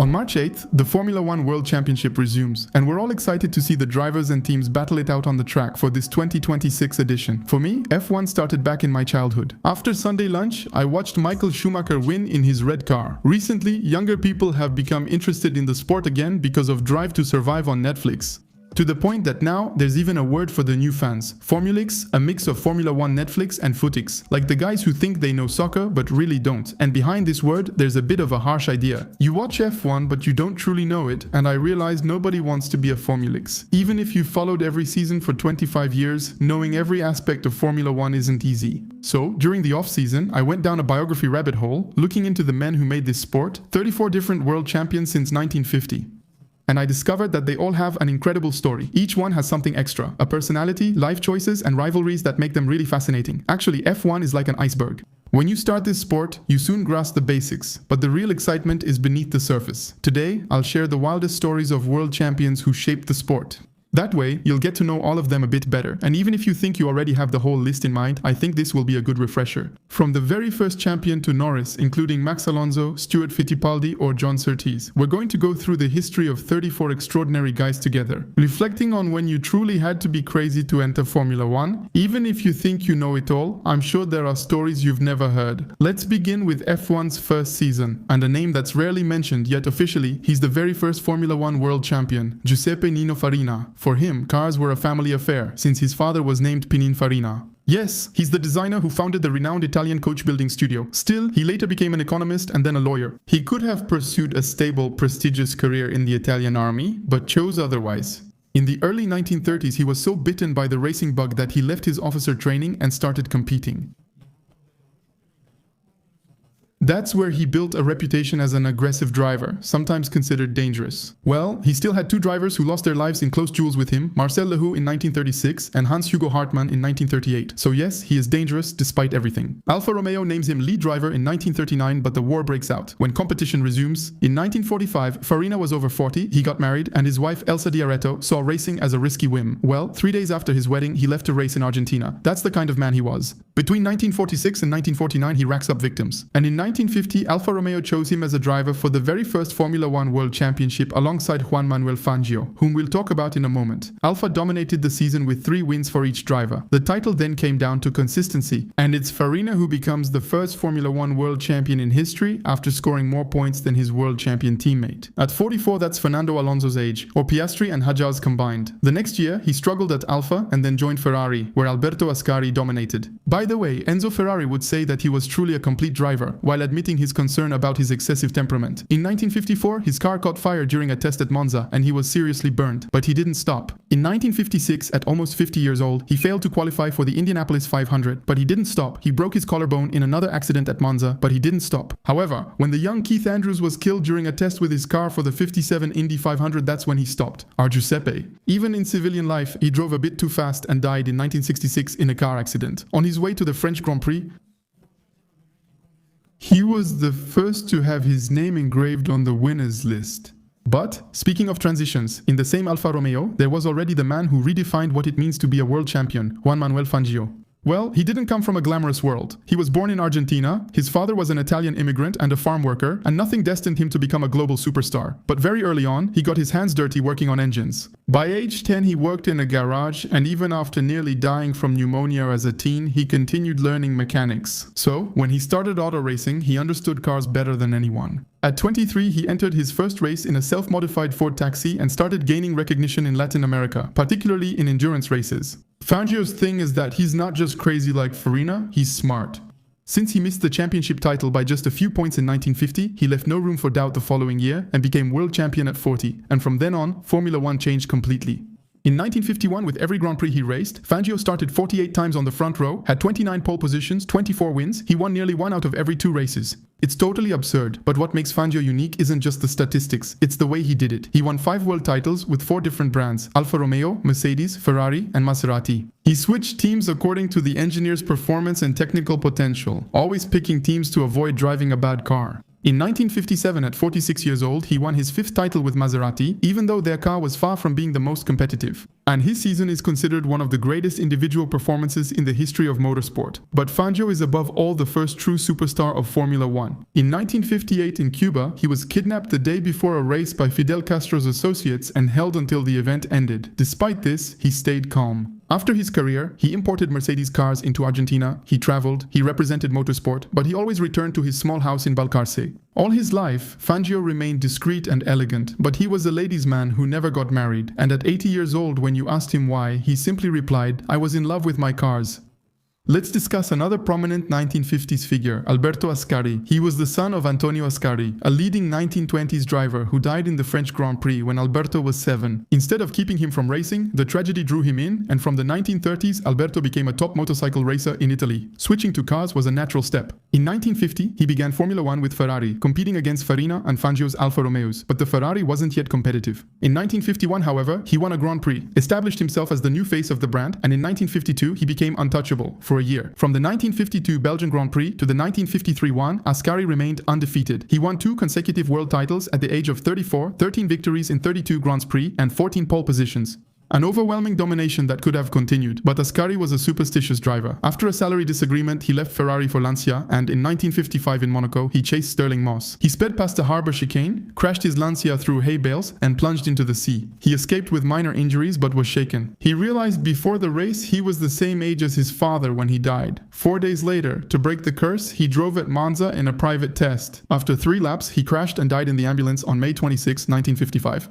On March 8th, the Formula One World Championship resumes, and we're all excited to see the drivers and teams battle it out on the track for this 2026 edition. For me, F1 started back in my childhood. After Sunday lunch, I watched Michael Schumacher win in his red car. Recently, younger people have become interested in the sport again because of Drive to Survive on Netflix. To the point that now, there's even a word for the new fans. Formulix, a mix of Formula One Netflix and Footix. Like the guys who think they know soccer but really don't. And behind this word, there's a bit of a harsh idea. You watch F1 but you don't truly know it, and I realize nobody wants to be a Formulix. Even if you followed every season for 25 years, knowing every aspect of Formula One isn't easy. So, during the off-season, I went down a biography rabbit hole, looking into the men who made this sport, 34 different world champions since 1950. And I discovered that they all have an incredible story. Each one has something extra, a personality, life choices, and rivalries that make them really fascinating. Actually, F1 is like an iceberg. When you start this sport, you soon grasp the basics, but the real excitement is beneath the surface. Today, I'll share the wildest stories of world champions who shaped the sport. That way, you'll get to know all of them a bit better, and even if you think you already have the whole list in mind, I think this will be a good refresher. From the very first champion to Norris, including Max Alonso, Stuart Fittipaldi or John Surtees, we're going to go through the history of 34 extraordinary guys together, reflecting on when you truly had to be crazy to enter Formula One. Even if you think you know it all, I'm sure there are stories you've never heard. Let's begin with F1's first season, and a name that's rarely mentioned, yet officially, he's the very first Formula One world champion, Giuseppe Nino Farina. For him, cars were a family affair, since his father was named Farina. Yes, he's the designer who founded the renowned Italian coach-building studio. Still, he later became an economist and then a lawyer. He could have pursued a stable, prestigious career in the Italian army, but chose otherwise. In the early 1930s, he was so bitten by the racing bug that he left his officer training and started competing. That's where he built a reputation as an aggressive driver, sometimes considered dangerous. Well, he still had two drivers who lost their lives in close duels with him, Marcel Lehoux in 1936 and Hans-Hugo Hartmann in 1938. So yes, he is dangerous despite everything. Alfa Romeo names him lead driver in 1939, but the war breaks out. When competition resumes, in 1945, Farina was over 40, he got married, and his wife Elsa Diaretto saw racing as a risky whim. Well, 3 days after his wedding, he left to race in Argentina. That's the kind of man he was. Between 1946 and 1949, he racks up victims. And in 1950, Alfa Romeo chose him as a driver for the very first Formula One World Championship alongside Juan Manuel Fangio, whom we'll talk about in a moment. Alfa dominated the season with 3 wins for each driver. The title then came down to consistency, and it's Farina who becomes the first Formula One World Champion in history after scoring more points than his World Champion teammate. At 44, that's Fernando Alonso's age, or Piastri and Hajjaz combined. The next year, he struggled at Alfa and then joined Ferrari, where Alberto Ascari dominated. By the way, Enzo Ferrari would say that he was truly a complete driver, while admitting his concern about his excessive temperament. In 1954, his car caught fire during a test at Monza, and he was seriously burned, but he didn't stop. In 1956, at almost 50 years old, he failed to qualify for the Indianapolis 500, but he didn't stop. He broke his collarbone in another accident at Monza, but he didn't stop. However, when the young Keith Andrews was killed during a test with his car for the 57 Indy 500, that's when he stopped. Our Giuseppe. Even in civilian life, he drove a bit too fast and died in 1966 in a car accident. On his way to the French Grand Prix, he was the first to have his name engraved on the winners list. But, speaking of transitions, in the same Alfa Romeo, there was already the man who redefined what it means to be a world champion, Juan Manuel Fangio. Well, he didn't come from a glamorous world. He was born in Argentina, his father was an Italian immigrant and a farm worker, and nothing destined him to become a global superstar. But very early on, he got his hands dirty working on engines. By age 10, he worked in a garage, and even after nearly dying from pneumonia as a teen, he continued learning mechanics. So, when he started auto racing, he understood cars better than anyone. At 23, he entered his first race in a self-modified Ford Taxi and started gaining recognition in Latin America, particularly in endurance races. Fangio's thing is that he's not just crazy like Farina, he's smart. Since he missed the championship title by just a few points in 1950, he left no room for doubt the following year and became world champion at 40, and from then on, Formula One changed completely. In 1951, with every Grand Prix he raced, Fangio started 48 times on the front row, had 29 pole positions, 24 wins, he won nearly 1 out of every 2 races. It's totally absurd, but what makes Fangio unique isn't just the statistics, it's the way he did it. He won 5 world titles with 4 different brands, Alfa Romeo, Mercedes, Ferrari, and Maserati. He switched teams according to the engineer's performance and technical potential, always picking teams to avoid driving a bad car. In 1957, at 46 years old, he won his 5th title with Maserati, even though their car was far from being the most competitive. And his season is considered one of the greatest individual performances in the history of motorsport. But Fangio is above all the first true superstar of Formula One. In 1958 in Cuba, he was kidnapped the day before a race by Fidel Castro's associates and held until the event ended. Despite this, he stayed calm. After his career, he imported Mercedes cars into Argentina, he traveled, he represented motorsport, but he always returned to his small house in Balcarce. All his life, Fangio remained discreet and elegant, but he was a ladies' man who never got married, and at 80 years old when you asked him why, he simply replied, "I was in love with my cars." Let's discuss another prominent 1950s figure, Alberto Ascari. He was the son of Antonio Ascari, a leading 1920s driver who died in the French Grand Prix when Alberto was 7. Instead of keeping him from racing, the tragedy drew him in, and from the 1930s, Alberto became a top motorcycle racer in Italy. Switching to cars was a natural step. In 1950, he began Formula One with Ferrari, competing against Farina and Fangio's Alfa Romeos, but the Ferrari wasn't yet competitive. In 1951, however, he won a Grand Prix, established himself as the new face of the brand, and in 1952, he became untouchable for a year. From the 1952 Belgian Grand Prix to the 1953 one, Ascari remained undefeated. He won 2 consecutive world titles at the age of 34, 13 victories in 32 Grands Prix, and 14 pole positions. An overwhelming domination that could have continued, but Ascari was a superstitious driver. After a salary disagreement, he left Ferrari for Lancia, and in 1955 in Monaco, he chased Stirling Moss. He sped past a harbour chicane, crashed his Lancia through hay bales, and plunged into the sea. He escaped with minor injuries, but was shaken. He realized before the race he was the same age as his father when he died. 4 days later, to break the curse, he drove at Monza in a private test. After 3 laps, he crashed and died in the ambulance on May 26, 1955.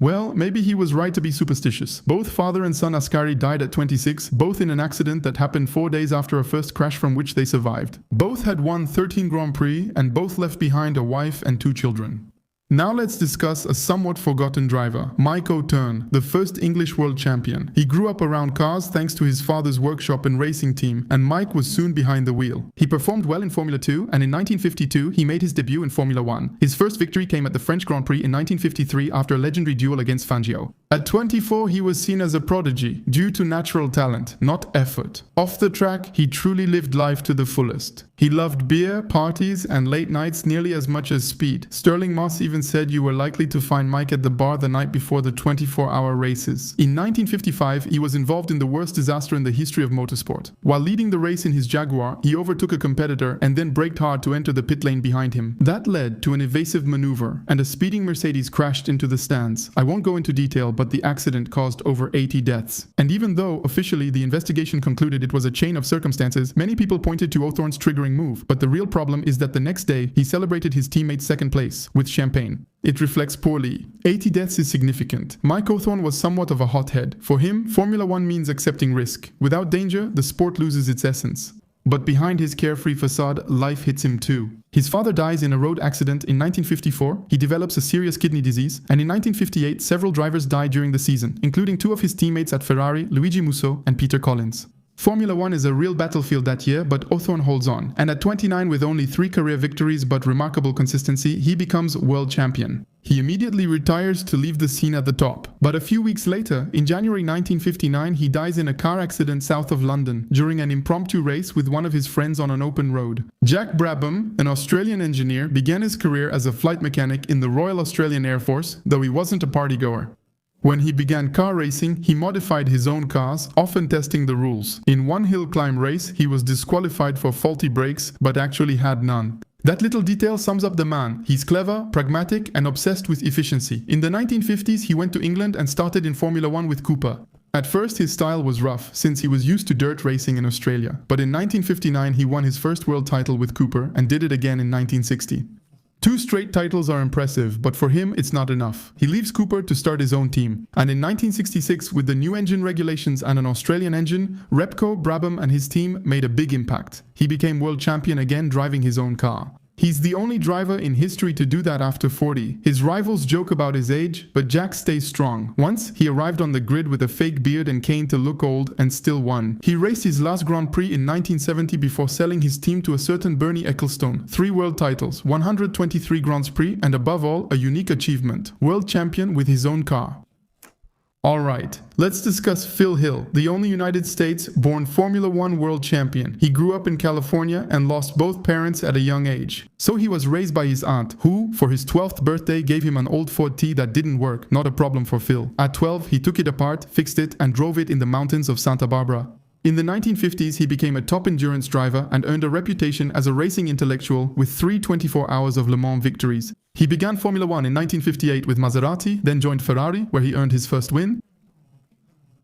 Well, maybe he was right to be superstitious. Both father and son Ascari died at 26, both in an accident that happened 4 days after a first crash from which they survived. Both had won 13 Grand Prix and both left behind a wife and 2 children. Now let's discuss a somewhat forgotten driver, Mike O'Turn, the first English world champion. He grew up around cars thanks to his father's workshop and racing team, and Mike was soon behind the wheel. He performed well in Formula 2, and in 1952 he made his debut in Formula 1. His first victory came at the French Grand Prix in 1953 after a legendary duel against Fangio. At 24 he was seen as a prodigy, due to natural talent, not effort. Off the track, he truly lived life to the fullest. He loved beer, parties, and late nights nearly as much as speed. Stirling Moss even said you were likely to find Mike at the bar the night before the 24-hour races. In 1955, he was involved in the worst disaster in the history of motorsport. While leading the race in his Jaguar, he overtook a competitor and then braked hard to enter the pit lane behind him. That led to an evasive maneuver, and a speeding Mercedes crashed into the stands. I won't go into detail, but the accident caused over 80 deaths. And even though, officially, the investigation concluded it was a chain of circumstances, many people pointed to O'Thorn's triggering move. But the real problem is that the next day, he celebrated his teammate's second place with champagne. It reflects poorly. 80 deaths is significant. Mike O'Thorn was somewhat of a hothead. For him, Formula One means accepting risk. Without danger, the sport loses its essence. But behind his carefree facade, life hits him too. His father dies in a road accident in 1954, he develops a serious kidney disease, and in 1958 several drivers died during the season, including 2 of his teammates at Ferrari, Luigi Musso and Peter Collins. Formula One is a real battlefield that year, but O'Thorn holds on, and at 29 with only 3 career victories but remarkable consistency, he becomes world champion. He immediately retires to leave the scene at the top. But a few weeks later, in January 1959, he dies in a car accident south of London during an impromptu race with one of his friends on an open road. Jack Brabham, an Australian engineer, began his career as a flight mechanic in the Royal Australian Air Force, though he wasn't a partygoer. When he began car racing, he modified his own cars, often testing the rules. In one hill climb race, he was disqualified for faulty brakes, but actually had none. That little detail sums up the man. He's clever, pragmatic, and obsessed with efficiency. In the 1950s, he went to England and started in Formula One with Cooper. At first, his style was rough, since he was used to dirt racing in Australia. But in 1959, he won his first world title with Cooper and did it again in 1960. 2 straight titles are impressive, but for him it's not enough. He leaves Cooper to start his own team. And in 1966, with the new engine regulations and an Australian engine, Repco, Brabham and his team made a big impact. He became world champion again, driving his own car. He's the only driver in history to do that after 40. His rivals joke about his age, but Jack stays strong. Once, he arrived on the grid with a fake beard and cane to look old and still won. He raced his last Grand Prix in 1970 before selling his team to a certain Bernie Ecclestone. 3 world titles, 123 Grands Prix, and above all, a unique achievement. World champion with his own car. Alright, let's discuss Phil Hill, the only United States-born Formula One world champion. He grew up in California and lost both parents at a young age. So he was raised by his aunt, who, for his 12th birthday, gave him an old Ford T that didn't work, not a problem for Phil. At 12, he took it apart, fixed it, and drove it in the mountains of Santa Barbara. In the 1950s, he became a top endurance driver and earned a reputation as a racing intellectual with 3 24 hours of Le Mans victories. He began Formula One in 1958 with Maserati, then joined Ferrari, where he earned his first win.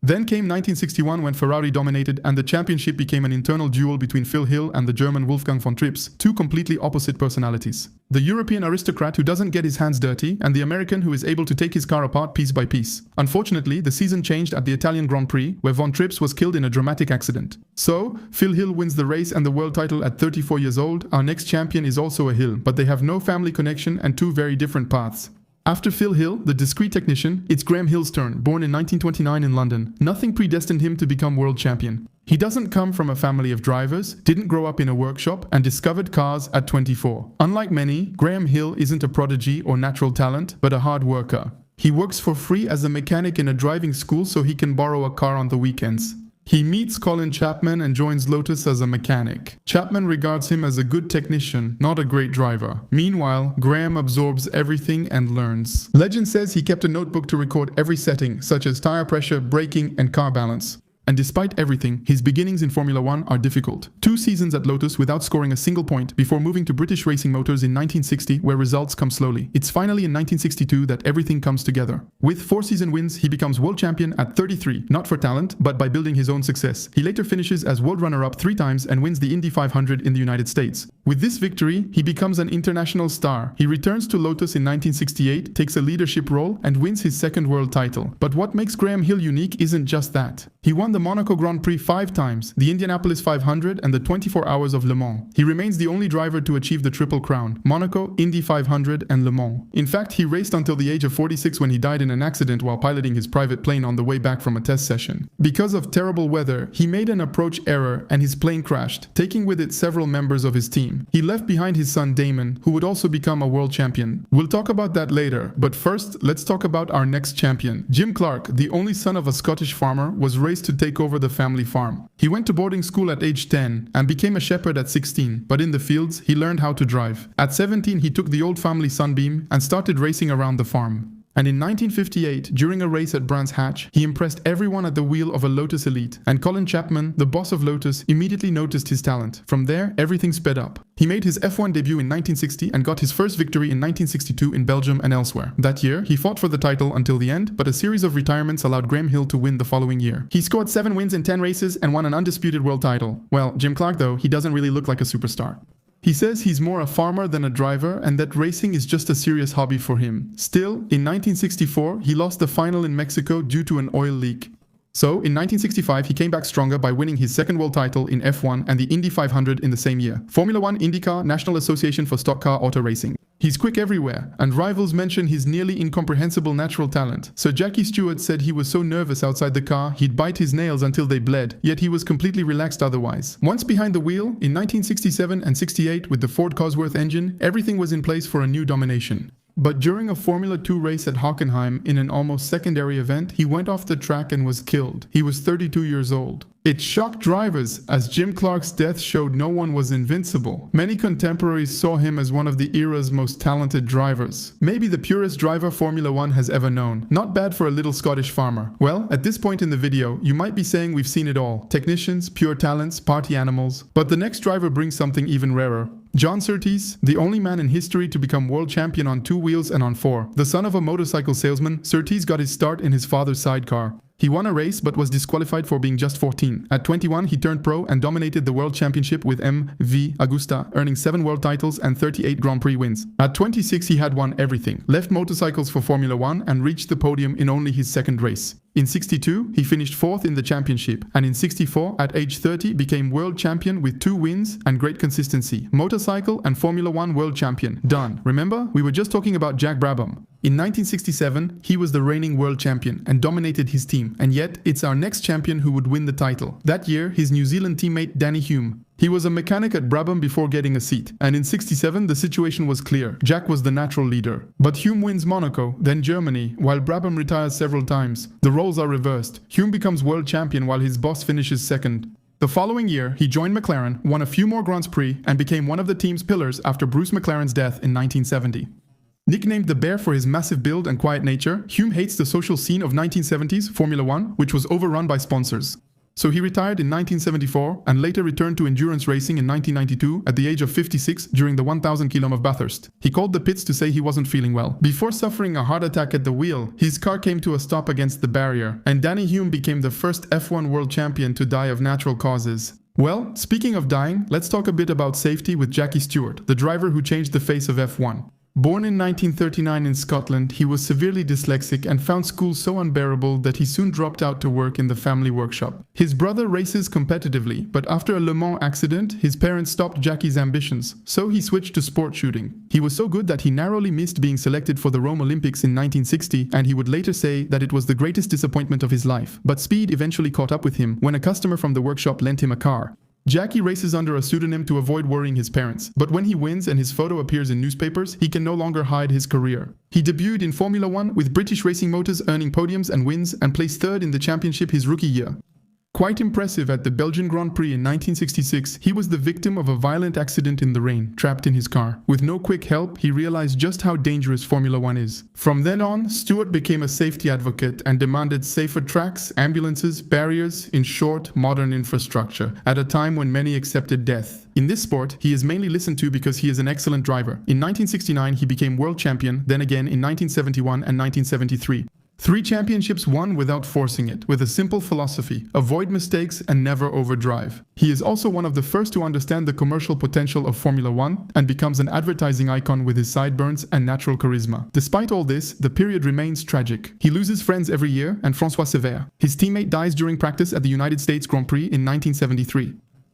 Then came 1961 when Ferrari dominated and the championship became an internal duel between Phil Hill and the German Wolfgang von Trips, two completely opposite personalities. The European aristocrat who doesn't get his hands dirty and the American who is able to take his car apart piece by piece. Unfortunately, the season changed at the Italian Grand Prix where von Trips was killed in a dramatic accident. So, Phil Hill wins the race and the world title at 34 years old. Our next champion is also a Hill, but they have no family connection and two very different paths. After Phil Hill, the discreet technician, it's Graham Hill's turn, born in 1929 in London. Nothing predestined him to become world champion. He doesn't come from a family of drivers, didn't grow up in a workshop, and discovered cars at 24. Unlike many, Graham Hill isn't a prodigy or natural talent, but a hard worker. He works for free as a mechanic in a driving school so he can borrow a car on the weekends. He meets Colin Chapman and joins Lotus as a mechanic. Chapman regards him as a good technician, not a great driver. Meanwhile, Graham absorbs everything and learns. Legend says he kept a notebook to record every setting, such as tire pressure, braking, and car balance. And despite everything, his beginnings in Formula One are difficult. 2 seasons at Lotus without scoring a single point before moving to British Racing Motors in 1960, where results come slowly. It's finally in 1962 that everything comes together. With 4 season wins, he becomes world champion at 33, not for talent, but by building his own success. He later finishes as world runner-up 3 times and wins the Indy 500 in the United States. With this victory, he becomes an international star. He returns to Lotus in 1968, takes a leadership role, and wins his 2nd world title. But what makes Graham Hill unique isn't just that. He won the Monaco Grand Prix 5 times, the Indianapolis 500 and the 24 Hours of Le Mans. He remains the only driver to achieve the Triple Crown: Monaco, Indy 500 and Le Mans. In fact, he raced until the age of 46 when he died in an accident while piloting his private plane on the way back from a test session. Because of terrible weather, he made an approach error and his plane crashed, taking with it several members of his team. He left behind his son Damon, who would also become a world champion. We'll talk about that later, but first, let's talk about our next champion. Jim Clark, the only son of a Scottish farmer, was raised to take over the family farm. He went to boarding school at age 10 and became a shepherd at 16, but in the fields, he learned how to drive. At 17, he took the old family Sunbeam and started racing around the farm. And in 1958, during a race at Brands Hatch, he impressed everyone at the wheel of a Lotus Elite, and Colin Chapman, the boss of Lotus, immediately noticed his talent. From there, everything sped up. He made his F1 debut in 1960 and got his first victory in 1962 in Belgium and elsewhere. That year, he fought for the title until the end, but a series of retirements allowed Graham Hill to win the following year. He scored 7 wins in 10 races and won an undisputed world title. Well, Jim Clark though, he doesn't really look like a superstar. He says he's more a farmer than a driver and that racing is just a serious hobby for him. Still, in 1964, he lost the final in Mexico due to an oil leak. So, in 1965, he came back stronger by winning his 2nd world title in F1 and the Indy 500 in the same year. Formula One, IndyCar, National Association for Stock Car Auto Racing. He's quick everywhere, and rivals mention his nearly incomprehensible natural talent. Sir Jackie Stewart said he was so nervous outside the car, he'd bite his nails until they bled, yet he was completely relaxed otherwise. Once behind the wheel, in 1967 and 68 with the Ford Cosworth engine, everything was in place for a new domination. But during a Formula 2 race at Hockenheim in an almost secondary event, he went off the track and was killed. He was 32 years old. It shocked drivers, as Jim Clark's death showed no one was invincible. Many contemporaries saw him as one of the era's most talented drivers. Maybe the purest driver Formula One has ever known. Not bad for a little Scottish farmer. Well, at this point in the video, you might be saying we've seen it all. Technicians, pure talents, party animals. But the next driver brings something even rarer. John Surtees, the only man in history to become world champion on 2 wheels and on 4. The son of a motorcycle salesman, Surtees got his start in his father's sidecar. He won a race but was disqualified for being just 14. At 21, he turned pro and dominated the world championship with MV Agusta, earning 7 world titles and 38 Grand Prix wins. At 26, he had won everything, left motorcycles for Formula One and reached the podium in only his 2nd race. In 62, he finished 4th in the championship, and in 64, at age 30, became world champion with 2 wins and great consistency. Motorcycle and Formula One world champion. Done. Remember, we were just talking about Jack Brabham. In 1967, he was the reigning world champion and dominated his team, and yet it's our next champion who would win the title. That year, his New Zealand teammate Danny Hume. He was a mechanic at Brabham before getting a seat, and in '67 the situation was clear. Jack was the natural leader. But Hume wins Monaco, then Germany, while Brabham retires several times. The roles are reversed. Hume becomes world champion while his boss finishes second. The following year, he joined McLaren, won a few more Grands Prix, and became one of the team's pillars after Bruce McLaren's death in 1970. Nicknamed the Bear for his massive build and quiet nature, Hume hates the social scene of 1970s Formula One, which was overrun by sponsors. So he retired in 1974 and later returned to endurance racing in 1992 at the age of 56 during the 1000 km of Bathurst. He called the pits to say he wasn't feeling well. Before suffering a heart attack at the wheel, his car came to a stop against the barrier, and Danny Hume became the first F1 world champion to die of natural causes. Well, speaking of dying, let's talk a bit about safety with Jackie Stewart, the driver who changed the face of F1. Born in 1939 in Scotland, he was severely dyslexic and found school so unbearable that he soon dropped out to work in the family workshop. His brother races competitively, but after a Le Mans accident, his parents stopped Jackie's ambitions, so he switched to sport shooting. He was so good that he narrowly missed being selected for the Rome Olympics in 1960, and he would later say that it was the greatest disappointment of his life. But speed eventually caught up with him when a customer from the workshop lent him a car. Jackie races under a pseudonym to avoid worrying his parents, but when he wins and his photo appears in newspapers, he can no longer hide his career. He debuted in Formula One with British Racing Motors, earning podiums and wins, and placed third in the championship his rookie year. Quite impressive at the Belgian Grand Prix in 1966, he was the victim of a violent accident in the rain, trapped in his car. With no quick help, he realized just how dangerous Formula One is. From then on, Stewart became a safety advocate and demanded safer tracks, ambulances, barriers, in short, modern infrastructure, at a time when many accepted death. In this sport, he is mainly listened to because he is an excellent driver. In 1969, he became world champion, then again in 1971 and 1973. 3 championships won without forcing it, with a simple philosophy: avoid mistakes and never overdrive. He is also one of the first to understand the commercial potential of Formula One and becomes an advertising icon with his sideburns and natural charisma. Despite all this, the period remains tragic. He loses friends every year, and François Sévère, his teammate, dies during practice at the United States Grand Prix in 1973.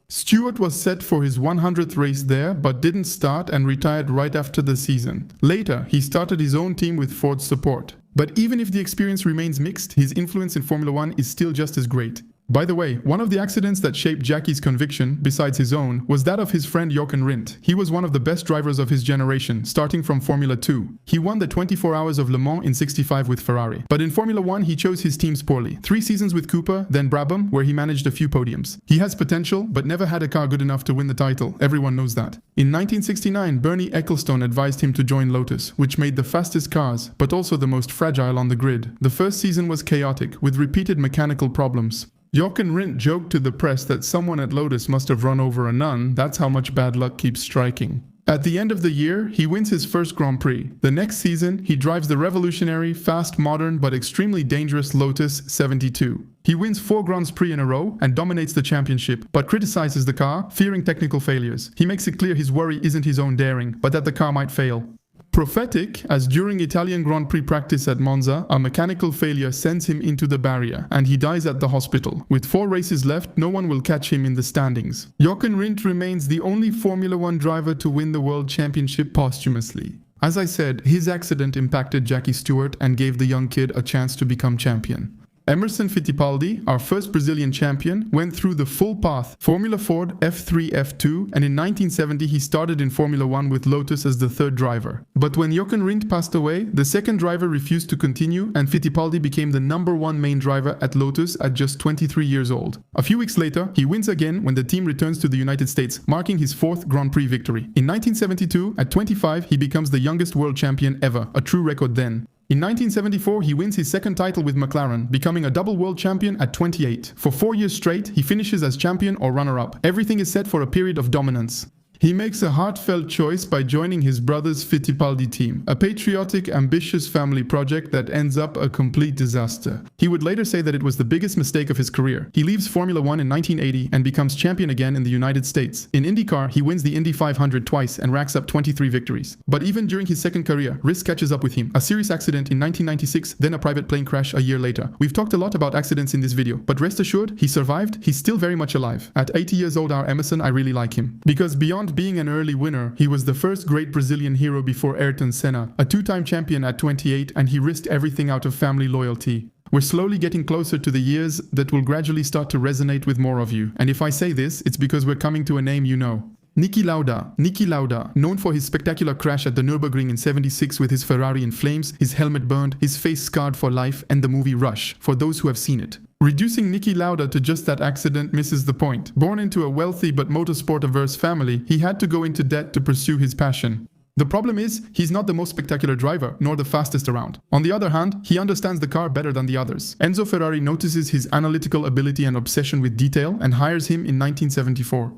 Stewart was set for his 100th race there, but didn't start and retired right after the season. Later, he started his own team with Ford's support. But even if the experience remains mixed, his influence in Formula One is still just as great. By the way, one of the accidents that shaped Jackie's conviction, besides his own, was that of his friend Jochen Rindt. He was one of the best drivers of his generation, starting from Formula 2. He won the 24 Hours of Le Mans in '65 with Ferrari. But in Formula 1, he chose his teams poorly. 3 seasons with Cooper, then Brabham, where he managed a few podiums. He has potential, but never had a car good enough to win the title. Everyone knows that. In 1969, Bernie Ecclestone advised him to join Lotus, which made the fastest cars, but also the most fragile on the grid. The first season was chaotic, with repeated mechanical problems. Jochen Rindt joked to the press that someone at Lotus must have run over a nun. That's how much bad luck keeps striking. At the end of the year, he wins his first Grand Prix. The next season, he drives the revolutionary, fast, modern, but extremely dangerous Lotus 72. He wins 4 Grands Prix in a row and dominates the championship, but criticizes the car, fearing technical failures. He makes it clear his worry isn't his own daring, but that the car might fail. Prophetic, as during Italian Grand Prix practice at Monza, a mechanical failure sends him into the barrier, and he dies at the hospital. With 4 races left, no one will catch him in the standings. Jochen Rindt remains the only Formula One driver to win the World Championship posthumously. As I said, his accident impacted Jackie Stewart and gave the young kid a chance to become champion. Emerson Fittipaldi, our first Brazilian champion, went through the full path: Formula Ford, F3, F2, and in 1970 he started in Formula One with Lotus as the 3rd driver. But when Jochen Rindt passed away, the 2nd driver refused to continue, and Fittipaldi became the #1 main driver at Lotus at just 23 years old. A few weeks later, he wins again when the team returns to the United States, marking his 4th Grand Prix victory. In 1972, at 25, he becomes the youngest world champion ever, a true record then. In 1974, he wins his 2nd title with McLaren, becoming a double world champion at 28. For 4 years straight, he finishes as champion or runner-up. Everything is set for a period of dominance. He makes a heartfelt choice by joining his brother's Fittipaldi team, a patriotic, ambitious family project that ends up a complete disaster. He would later say that it was the biggest mistake of his career. He leaves Formula One in 1980 and becomes champion again in the United States. In IndyCar, he wins the Indy 500 twice and racks up 23 victories. But even during his 2nd career, risk catches up with him. A serious accident in 1996, then a private plane crash a year later. We've talked a lot about accidents in this video, but rest assured, he survived. He's still very much alive. At 80 years old, our Emerson, I really like him. Because beyond being an early winner, he was the first great Brazilian hero before Ayrton Senna, a 2-time champion at 28, and he risked everything out of family loyalty. We're slowly getting closer to the years that will gradually start to resonate with more of you. And if I say this, it's because we're coming to a name you know. Niki Lauda, known for his spectacular crash at the Nürburgring in '76 with his Ferrari in flames, his helmet burned, his face scarred for life, and the movie Rush, for those who have seen it. Reducing Niki Lauda to just that accident misses the point. Born into a wealthy but motorsport-averse family, he had to go into debt to pursue his passion. The problem is, he's not the most spectacular driver, nor the fastest around. On the other hand, he understands the car better than the others. Enzo Ferrari notices his analytical ability and obsession with detail and hires him in 1974.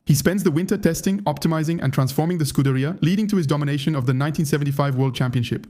He spends the winter testing, optimizing, and transforming the Scuderia, leading to his domination of the 1975 World Championship.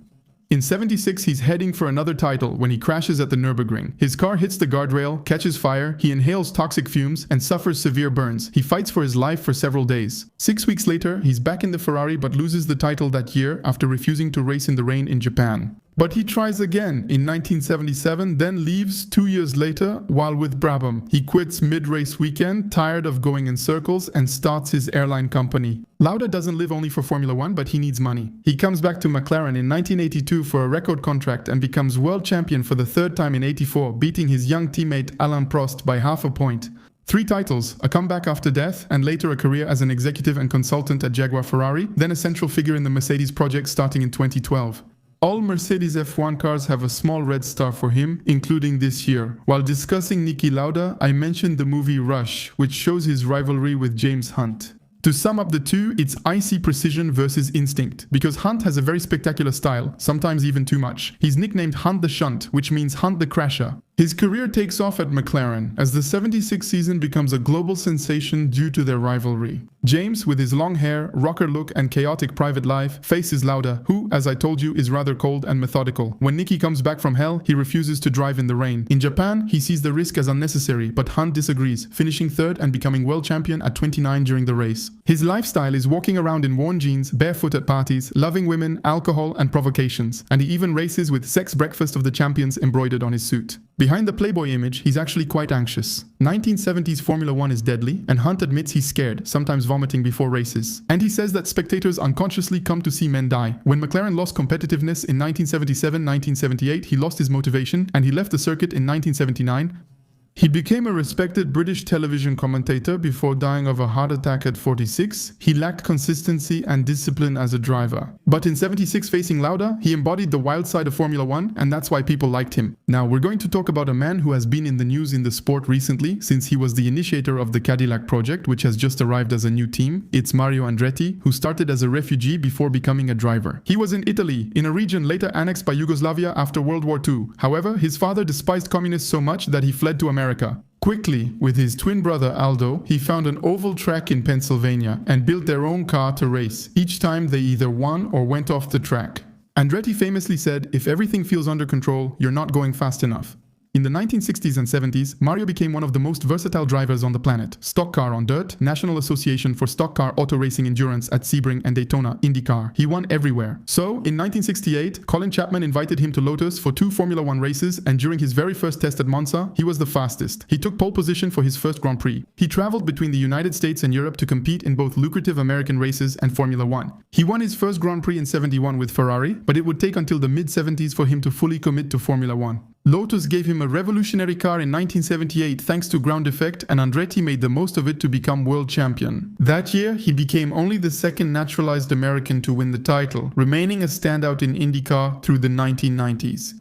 In '76, he's heading for another title when he crashes at the Nürburgring. His car hits the guardrail, catches fire, he inhales toxic fumes, and suffers severe burns. He fights for his life for several days. 6 weeks later, he's back in the Ferrari but loses the title that year after refusing to race in the rain in Japan. But he tries again in 1977, then leaves 2 years later while with Brabham. He quits mid-race weekend, tired of going in circles, and starts his airline company. Lauda doesn't live only for Formula One, but he needs money. He comes back to McLaren in 1982 for a record contract and becomes world champion for the third time in '84, beating his young teammate Alain Prost by half a point. 3 titles, a comeback after death, and later a career as an executive and consultant at Jaguar Ferrari, then a central figure in the Mercedes project starting in 2012. All Mercedes F1 cars have a small red star for him, including this year. While discussing Niki Lauda, I mentioned the movie Rush, which shows his rivalry with James Hunt. To sum up the two, it's icy precision versus instinct, because Hunt has a very spectacular style, sometimes even too much. He's nicknamed Hunt the Shunt, which means Hunt the Crasher. His career takes off at McLaren, as the '76 season becomes a global sensation due to their rivalry. James, with his long hair, rocker look, and chaotic private life, faces Lauda, who, as I told you, is rather cold and methodical. When Niki comes back from hell, he refuses to drive in the rain. In Japan, he sees the risk as unnecessary, but Hunt disagrees, finishing third and becoming world champion at 29 during the race. His lifestyle is walking around in worn jeans, barefoot at parties, loving women, alcohol, and provocations, and he even races with Sex Breakfast of the Champions embroidered on his suit. Behind the playboy image, he's actually quite anxious. 1970s Formula One is deadly, and Hunt admits he's scared, sometimes vomiting before races. And he says that spectators unconsciously come to see men die. When McLaren lost competitiveness in 1977-1978, he lost his motivation, and he left the circuit in 1979. He became a respected British television commentator before dying of a heart attack at 46. He lacked consistency and discipline as a driver. But in '76, facing Lauda, he embodied the wild side of Formula One, and that's why people liked him. Now, we're going to talk about a man who has been in the news in the sport recently, since he was the initiator of the Cadillac project, which has just arrived as a new team. It's Mario Andretti, who started as a refugee before becoming a driver. He was in Italy, in a region later annexed by Yugoslavia after World War II. However, his father despised communists so much that he fled to America. Quickly, with his twin brother Aldo, he found an oval track in Pennsylvania and built their own car to race. Each time they either won or went off the track. Andretti famously said, "If everything feels under control, you're not going fast enough." In the 1960s and 70s, Mario became one of the most versatile drivers on the planet. Stock car on dirt, National Association for Stock Car Auto Racing Endurance at Sebring and Daytona, IndyCar. He won everywhere. So, in 1968, Colin Chapman invited him to Lotus for 2 Formula One races, and during his very first test at Monza, he was the fastest. He took pole position for his first Grand Prix. He traveled between the United States and Europe to compete in both lucrative American races and Formula One. He won his first Grand Prix in '71 with Ferrari, but it would take until the mid-70s for him to fully commit to Formula One. Lotus gave him a revolutionary car in 1978 thanks to ground effect, and Andretti made the most of it to become world champion. That year, he became only the second naturalized American to win the title, remaining a standout in IndyCar through the 1990s.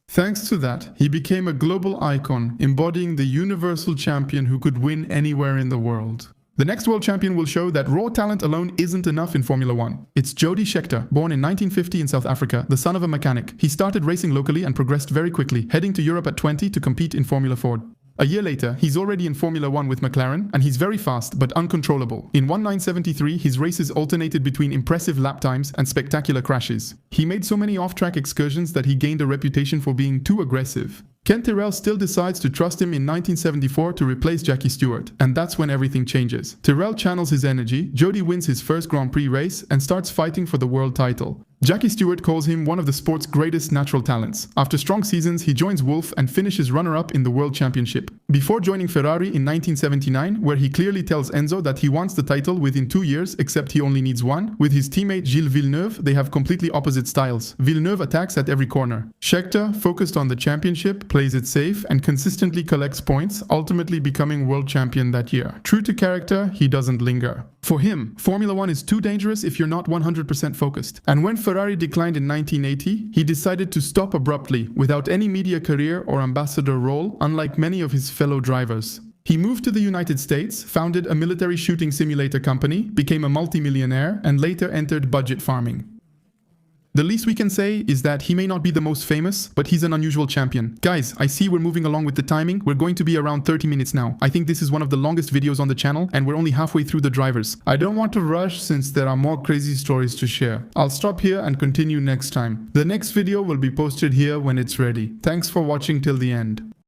Thanks to that, he became a global icon, embodying the universal champion who could win anywhere in the world. The next world champion will show that raw talent alone isn't enough in Formula One. It's Jody Scheckter, born in 1950 in South Africa, the son of a mechanic. He started racing locally and progressed very quickly, heading to Europe at 20 to compete in Formula Ford. A year later, he's already in Formula One with McLaren, and he's very fast but uncontrollable. In 1973, his races alternated between impressive lap times and spectacular crashes. He made so many off-track excursions that he gained a reputation for being too aggressive. Ken Tyrrell still decides to trust him in 1974 to replace Jackie Stewart, and that's when everything changes. Tyrrell channels his energy, Jody wins his first Grand Prix race, and starts fighting for the world title. Jackie Stewart calls him one of the sport's greatest natural talents. After strong seasons, he joins Wolff and finishes runner-up in the World Championship. Before joining Ferrari in 1979, where he clearly tells Enzo that he wants the title within 2 years, except he only needs one, with his teammate Gilles Villeneuve, they have completely opposite styles. Villeneuve attacks at every corner. Scheckter, focused on the championship, plays it safe and consistently collects points, ultimately becoming world champion that year. True to character, he doesn't linger. For him, Formula One is too dangerous if you're not 100% focused. And when Ferrari declined in 1980, he decided to stop abruptly, without any media career or ambassador role, unlike many of his fellow drivers. He moved to the United States, founded a military shooting simulator company, became a multimillionaire, and later entered budget farming. The least we can say is that he may not be the most famous, but he's an unusual champion. Guys, I see we're moving along with the timing. We're going to be around 30 minutes now. I think this is one of the longest videos on the channel, and we're only halfway through the drivers. I don't want to rush since there are more crazy stories to share. I'll stop here and continue next time. The next video will be posted here when it's ready. Thanks for watching till the end.